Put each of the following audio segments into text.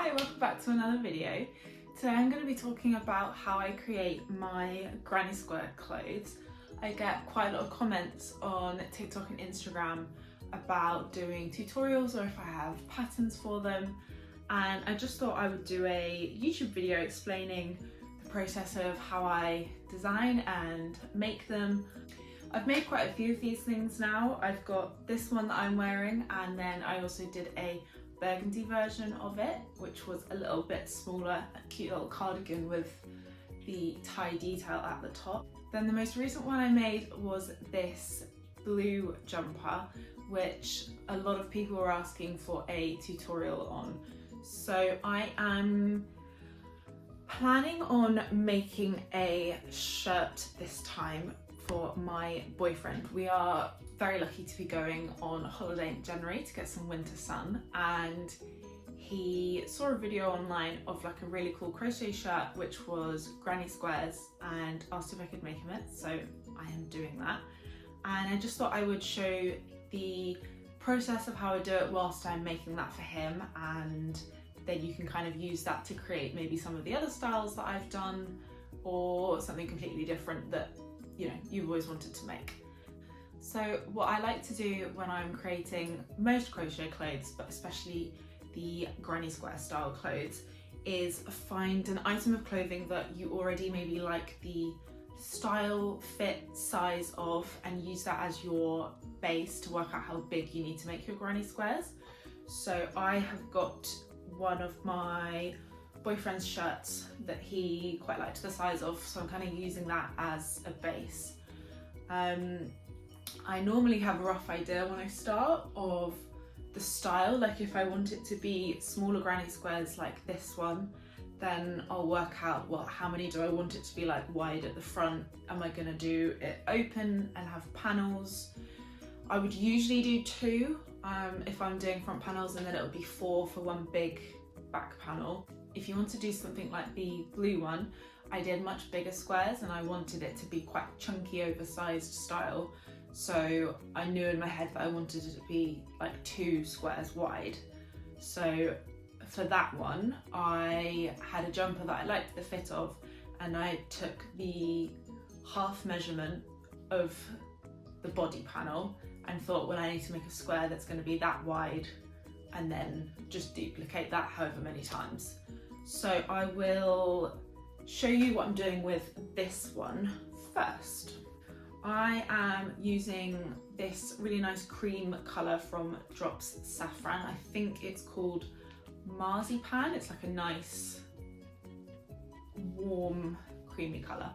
Hi, welcome back to another video. Today I'm going to be talking about how I create my granny square clothes. I get quite a lot of comments on TikTok and Instagram about doing tutorials or if I have patterns for them, and I just thought I would do a YouTube video explaining the process of how I design and make them. I've made quite a few of these things now. I've got this one that I'm wearing, and then I also did a burgundy version of it, which was a little bit smaller, a cute little cardigan with the tie detail at the top. Then the most recent one I made was this blue jumper, which a lot of people were asking for a tutorial on. So I am planning on making a shirt this time for my boyfriend. We are very lucky to be going on holiday in January to get some winter sun, and he saw a video online of like a really cool crochet shirt which was granny squares and asked if I could make him it, so I am doing that. And I just thought I would show the process of how I do it whilst I'm making that for him, and then you can kind of use that to create maybe some of the other styles that I've done or something completely different that you've always wanted to make. So what I like to do when I'm creating most crochet clothes, but especially the granny square style clothes, is find an item of clothing that you already maybe like the style, fit, size of, and use that as your base to work out how big you need to make your granny squares. So I have got one of my boyfriend's shirts that he quite liked the size of, so I'm kind of using that as a base. I normally have a rough idea when I start of the style, like if I want it to be smaller granny squares like this one, then I'll work out, well, how many do I want it to be like wide at the front? Am I going to do it open and have panels? I would usually do two if I'm doing front panels, and then it would be 4 for one big back panel. If you want to do something like the blue one, I did much bigger squares and I wanted it to be quite chunky, oversized style. So I knew in my head that I wanted it to be like 2 squares wide. So for that one, I had a jumper that I liked the fit of, and I took the half measurement of the body panel and thought, well, I need to make a square that's going to be that wide, and then just duplicate that however many times. So I will show you what I'm doing with this one first. I am using this really nice cream colour from Drops Safran. I think it's called Marzipan. It's like a nice warm creamy colour.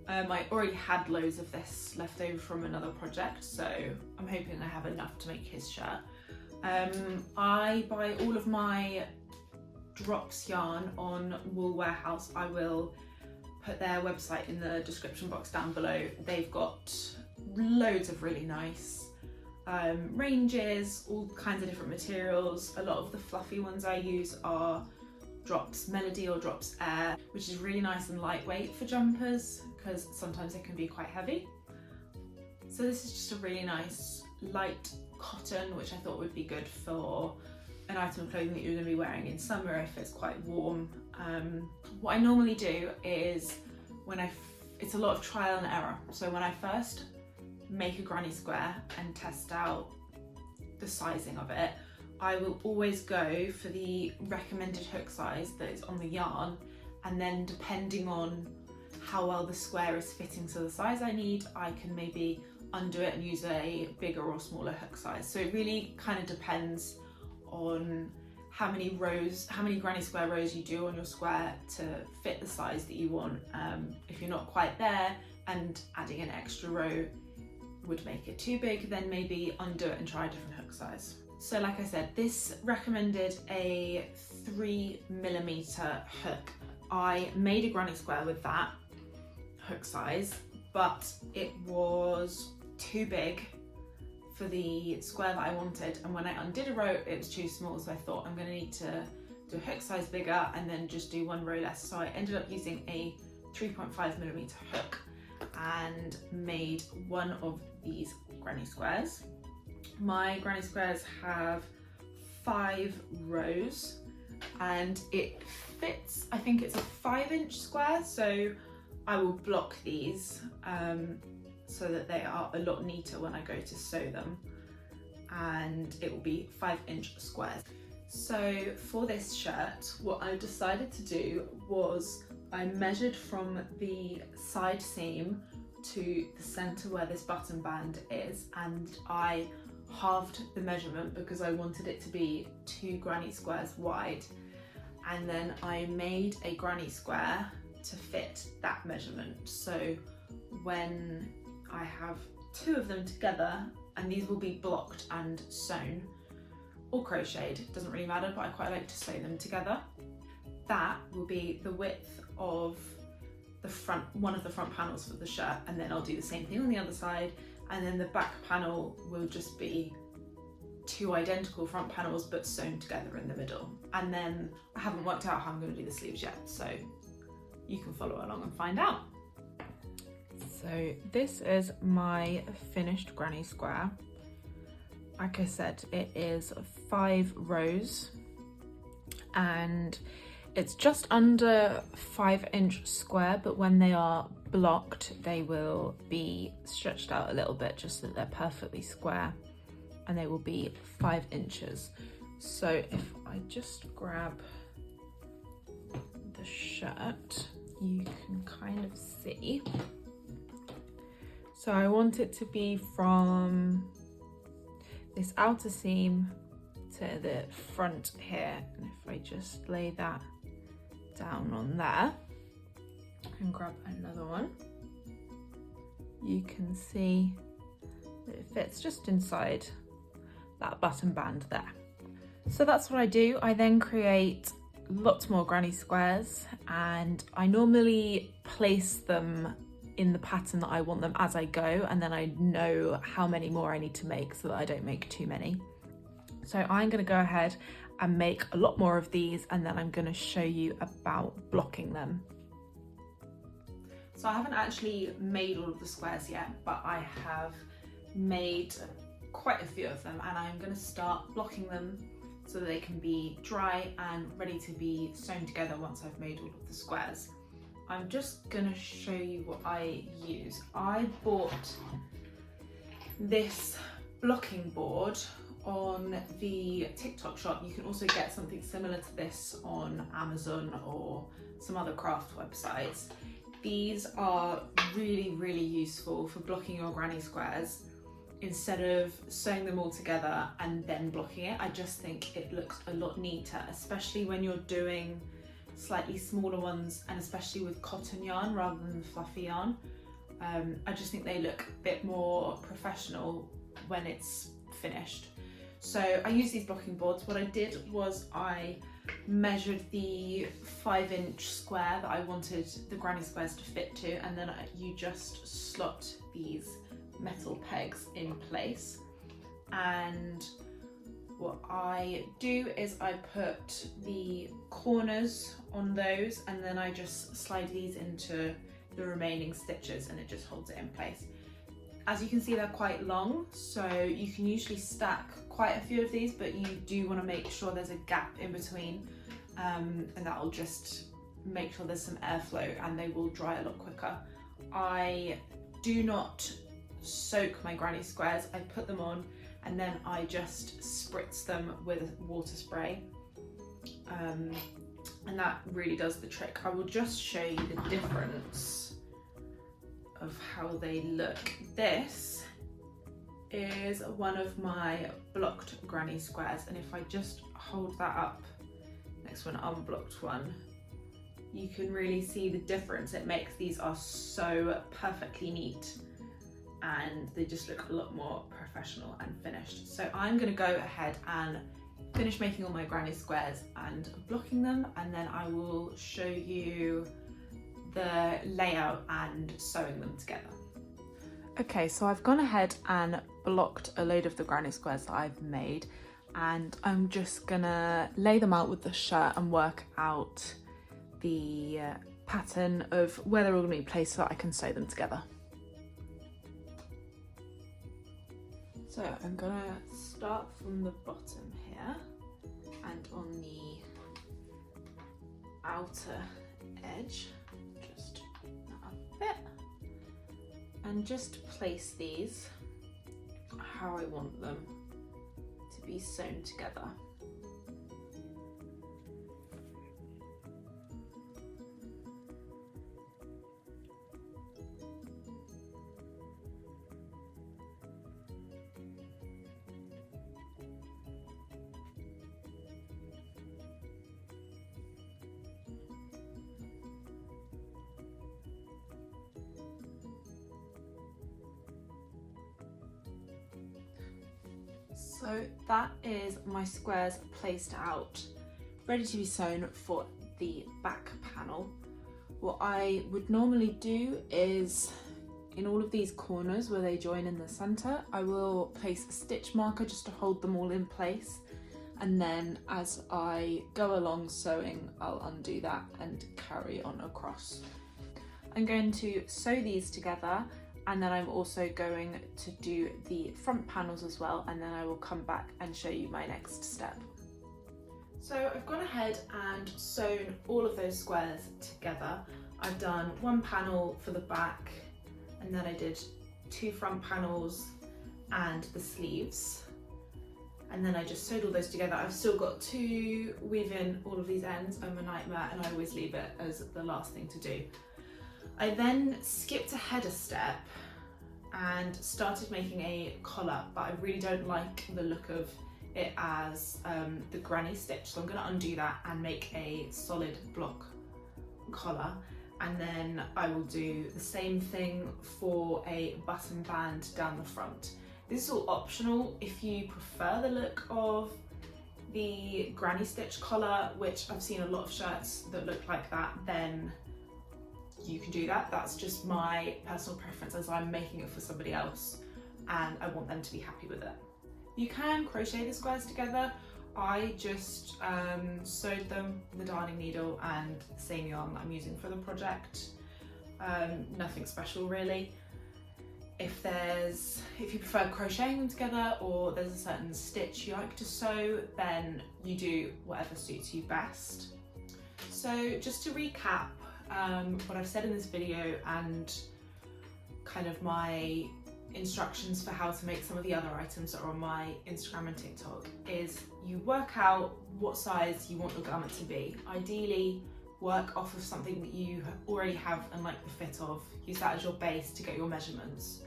I already had loads of this left over from another project, so I'm hoping I have enough to make his shirt. I buy all of my Drops yarn on Wool Warehouse. I will put their website in the description box down below. They've got loads of really nice ranges, all kinds of different materials. A lot of the fluffy ones I use are Drops Melody or Drops Air, which is really nice and lightweight for jumpers because sometimes they can be quite heavy. So this is just a really nice light cotton, which I thought would be good for an item of clothing that you're going to be wearing in summer if it's quite warm. What I normally do is it's a lot of trial and error. So when I first make a granny square and test out the sizing of it, I will always go for the recommended hook size that is on the yarn, and then depending on how well the square is fitting to the size I need, I can maybe undo it and use a bigger or smaller hook size. So it really kind of depends on how many granny square rows you do on your square to fit the size that you want. If you're not quite there and adding an extra row would make it too big, then maybe undo it and try a different hook size. So like I said, this recommended a 3mm hook. I made a granny square with that hook size, but it was too big for the square that I wanted, and when I undid a row it was too small, so I thought I'm going to need to do a hook size bigger and then just do one row less. So I ended up using a 3.5mm hook and made one of these granny squares. My granny squares have 5 rows and it fits, I think it's a 5-inch square, so I will block these so that they are a lot neater when I go to sew them, and it will be 5-inch squares. So for this shirt, what I decided to do was I measured from the side seam to the center where this button band is, and I halved the measurement because I wanted it to be 2 granny squares wide, and then I made a granny square to fit that measurement. So when I have 2 of them together, and these will be blocked and sewn or crocheted, it doesn't really matter, but I quite like to sew them together. That will be the width of the front, one of the front panels for the shirt, and then I'll do the same thing on the other side, and then the back panel will just be 2 identical front panels but sewn together in the middle. And then I haven't worked out how I'm going to do the sleeves yet, so you can follow along and find out. So this is my finished granny square. Like I said, it is 5 rows and it's just under 5-inch square, but when they are blocked, they will be stretched out a little bit just so that they're perfectly square, and they will be 5 inches. So if I just grab the shirt, you can kind of see. So I want it to be from this outer seam to the front here, and if I just lay that down on there and grab another one, you can see that it fits just inside that button band there. So that's what I do. I then create lots more granny squares, and I normally place them in the pattern that I want them as I go, and then I know how many more I need to make so that I don't make too many. So I'm going to go ahead and make a lot more of these, and then I'm going to show you about blocking them. So I haven't actually made all of the squares yet, but I have made quite a few of them, and I'm going to start blocking them so that they can be dry and ready to be sewn together once I've made all of the squares. I'm just going to show you what I use. I bought this blocking board on the TikTok shop. You can also get something similar to this on Amazon or some other craft websites. These are really, really useful for blocking your granny squares. Instead of sewing them all together and then blocking it, I just think it looks a lot neater, especially when you're doing slightly smaller ones, and especially with cotton yarn rather than fluffy yarn. I just think they look a bit more professional when it's finished. So I use these blocking boards. What I did was I measured the 5-inch square that I wanted the granny squares to fit to, and then you just slot these metal pegs in place. And what I do is I put the corners on those, and then I just slide these into the remaining stitches, and it just holds it in place. As you can see, they're quite long, so you can usually stack quite a few of these, but you do want to make sure there's a gap in between, and that will just make sure there's some airflow, and they will dry a lot quicker. I do not soak my granny squares. I put them on and then I just spritz them with water spray, and that really does the trick. I will just show you the difference of how they look. This is one of my blocked granny squares, and if I just hold that up next to an unblocked one, you can really see the difference it makes. These are so perfectly neat and they just look a lot more professional and finished. So I'm going to go ahead and finish making all my granny squares and blocking them, and then I will show you the layout and sewing them together. Okay, so I've gone ahead and blocked a load of the granny squares that I've made, and I'm just gonna lay them out with the shirt and work out the pattern of where they're all gonna be placed so that I can sew them together. So I'm gonna start from the bottom here, and on the outer edge, just a bit, and just place these how I want them to be sewn together. So that is my squares placed out, ready to be sewn for the back panel. What I would normally do is, in all of these corners where they join in the center, I will place a stitch marker just to hold them all in place. And then as I go along sewing, I'll undo that and carry on across. I'm going to sew these together, and then I'm also going to do the front panels as well, and then I will come back and show you my next step. So I've gone ahead and sewn all of those squares together. I've done one panel for the back, and then I did 2 front panels and the sleeves. And then I just sewed all those together. I've still got to weave in all of these ends. I'm a nightmare, and I always leave it as the last thing to do. I then skipped ahead a step and started making a collar, but I really don't like the look of it as the granny stitch, so I'm going to undo that and make a solid block collar. And then I will do the same thing for a button band down the front. This is all optional. If you prefer the look of the granny stitch collar, which I've seen a lot of shirts that look like that, then you can do that. That's just my personal preference, as I'm making it for somebody else and I want them to be happy with it. You can crochet the squares together. I just sewed them with a darning needle and the same yarn that I'm using for the project. Nothing special really. If you prefer crocheting them together, or there's a certain stitch you like to sew, then you do whatever suits you best. So just to recap what I've said in this video and kind of my instructions for how to make some of the other items that are on my Instagram and TikTok, is you work out what size you want your garment to be. Ideally work off of something that you already have and like the fit of. Use that as your base to get your measurements,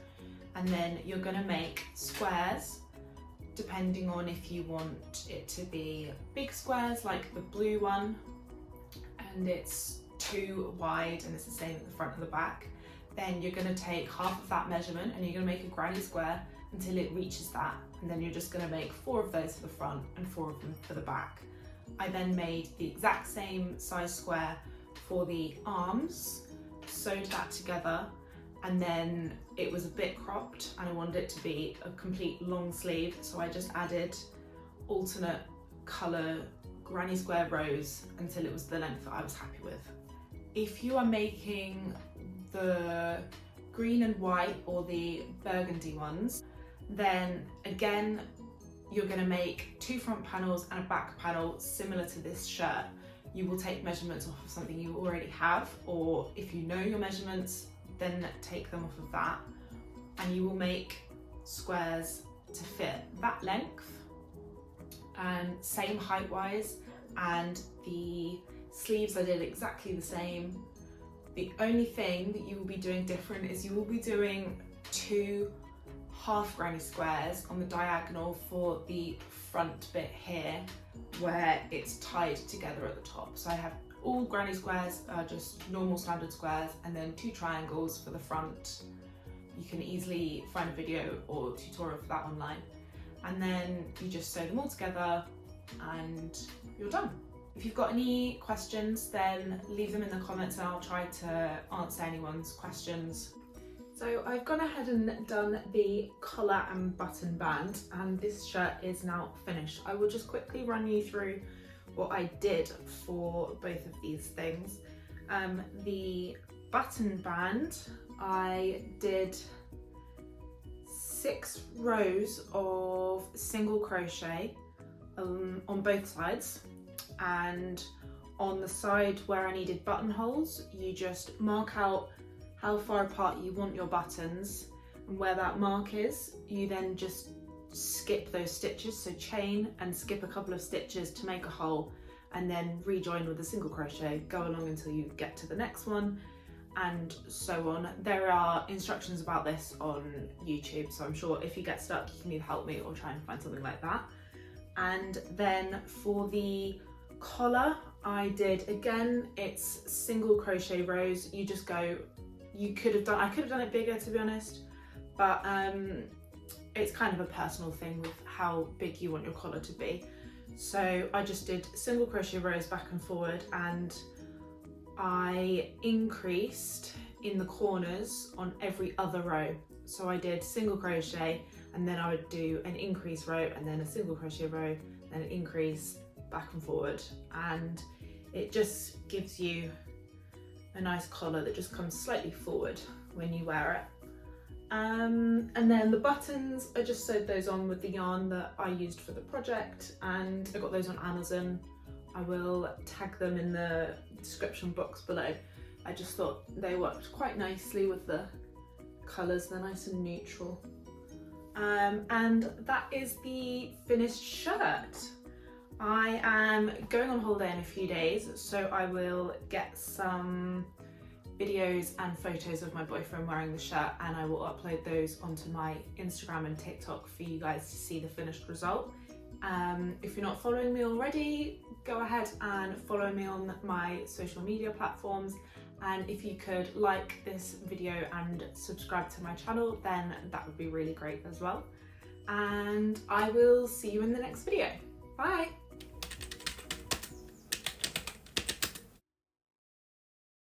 and then you're going to make squares depending on if you want it to be big squares like the blue one and it's 2 wide and it's the same at the front and the back. Then you're going to take half of that measurement and you're going to make a granny square until it reaches that, and then you're just going to make 4 of those for the front and 4 of them for the back. I then made the exact same size square for the arms, sewed that together, and then it was a bit cropped and I wanted it to be a complete long sleeve, so I just added alternate colour granny square rows until it was the length that I was happy with. If you are making the green and white or the burgundy ones, then again you're going to make 2 front panels and a back panel similar to this shirt. You will take measurements off of something you already have, or if you know your measurements, then take them off of that, and you will make squares to fit that length and same height wise. And the sleeves I did exactly the same. The only thing that you will be doing different is you will be doing 2 half granny squares on the diagonal for the front bit here where it's tied together at the top. So I have all granny squares are just normal standard squares, and then 2 triangles for the front. You can easily find a video or tutorial for that online, and then you just sew them all together and you're done. If you've got any questions, then leave them in the comments and I'll try to answer anyone's questions. So I've gone ahead and done the collar and button band, and this shirt is now finished. I will just quickly run you through what I did for both of these things. The button band, I did 6 rows of single crochet on both sides, and on the side where I needed buttonholes, you just mark out how far apart you want your buttons, and where that mark is, you then just skip those stitches, so chain and skip a couple of stitches to make a hole, and then rejoin with a single crochet, go along until you get to the next one, and so on. There are instructions about this on YouTube, so I'm sure if you get stuck, you can either help me or try and find something like that. And then for the collar, I did, again, it's single crochet rows. You just go, I could have done it bigger, to be honest, but it's kind of a personal thing with how big you want your collar to be. So I just did single crochet rows back and forward, and I increased in the corners on every other row. So I did single crochet, and then I would do an increase row, and then a single crochet row, then an increase back and forward, and it just gives you a nice collar that just comes slightly forward when you wear it. And then the buttons, I just sewed those on with the yarn that I used for the project, and I got those on Amazon. I will tag them in the description box below. I just thought they worked quite nicely with the colours, they're nice and neutral. And that is the finished shirt. I am going on holiday in a few days, so I will get some videos and photos of my boyfriend wearing the shirt, and I will upload those onto my Instagram and TikTok for you guys to see the finished result. If you're not following me already, go ahead and follow me on my social media platforms, and if you could like this video and subscribe to my channel, then that would be really great as well. And I will see you in the next video. Bye!